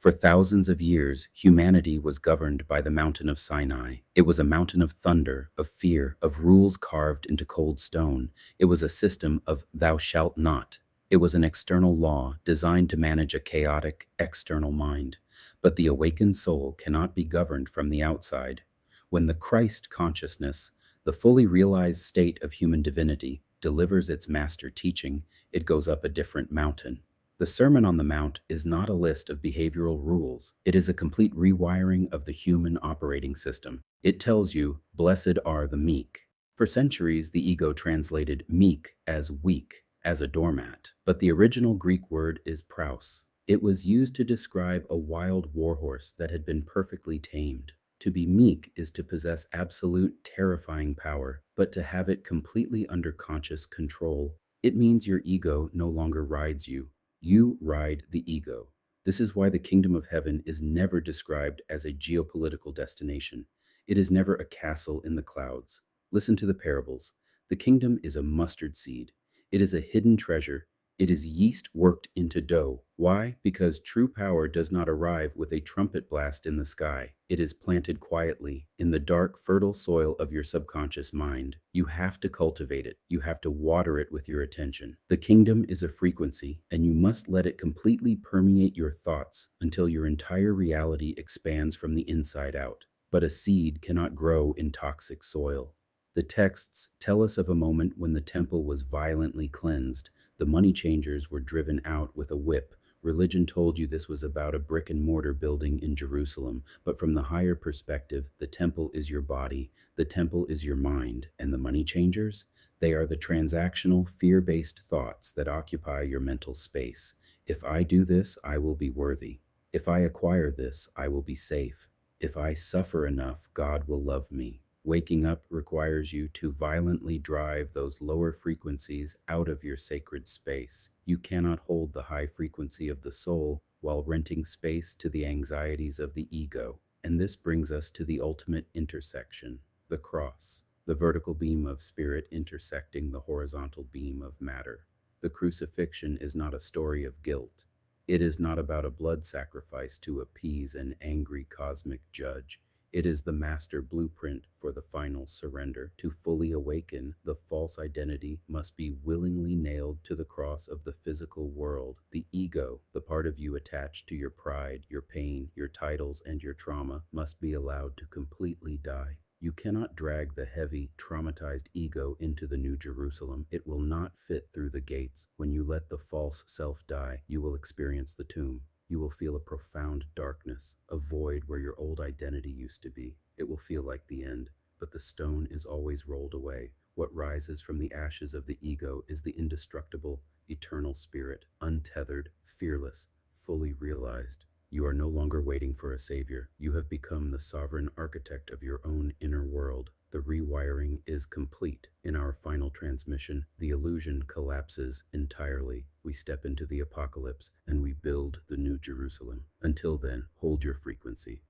For thousands of years, humanity was governed by the mountain of Sinai. It was a mountain of thunder, of fear, of rules carved into cold stone. It was a system of thou shalt not. It was an external law designed to manage a chaotic, external mind. But the awakened soul cannot be governed from the outside. When the Christ consciousness, the fully realized state of human divinity, delivers its master teaching, it goes up a different mountain. The Sermon on the Mount is not a list of behavioral rules. It is a complete rewiring of the human operating system. It tells you, blessed are the meek. For centuries, the ego translated meek as weak, as a doormat. But the original Greek word is praus. It was used to describe a wild warhorse that had been perfectly tamed. To be meek is to possess absolute, terrifying power, but to have it completely under conscious control. It means your ego no longer rides you. You ride the ego. This is why the kingdom of heaven is never described as a geopolitical destination. It is never a castle in the clouds. Listen to the parables. The kingdom is a mustard seed. It is a hidden treasure. It is yeast worked into dough. Why? Because true power does not arrive with a trumpet blast in the sky. It is planted quietly in the dark, fertile soil of your subconscious mind. You have to cultivate it. You have to water it with your attention. The kingdom is a frequency, and you must let it completely permeate your thoughts until your entire reality expands from the inside out. But a seed cannot grow in toxic soil. The texts tell us of a moment when the temple was violently cleansed. The money changers were driven out with a whip. Religion told you this was about a brick and mortar building in Jerusalem, but from the higher perspective, the temple is your body, the temple is your mind, and the money changers? They are the transactional, fear-based thoughts that occupy your mental space. If I do this, I will be worthy. If I acquire this, I will be safe. If I suffer enough, God will love me. Waking up requires you to violently drive those lower frequencies out of your sacred space. You cannot hold the high frequency of the soul while renting space to the anxieties of the ego. And this brings us to the ultimate intersection, the cross, the vertical beam of spirit intersecting the horizontal beam of matter. The crucifixion is not a story of guilt. It is not about a blood sacrifice to appease an angry cosmic judge. It is the master blueprint for the final surrender. To fully awaken, the false identity must be willingly nailed to the cross of the physical world. The ego, the part of you attached to your pride, your pain, your titles, and your trauma, must be allowed to completely die. You cannot drag the heavy, traumatized ego into the New Jerusalem. It will not fit through the gates. When you let the false self die, you will experience the tomb. You will feel a profound darkness, a void where your old identity used to be. It will feel like the end, but the stone is always rolled away. What rises from the ashes of the ego is the indestructible, eternal spirit, untethered, fearless, fully realized. You are no longer waiting for a savior. You have become the sovereign architect of your own inner world. The rewiring is complete. In our final transmission, the illusion collapses entirely. We step into the apocalypse and we build the New Jerusalem. Until then, hold your frequency.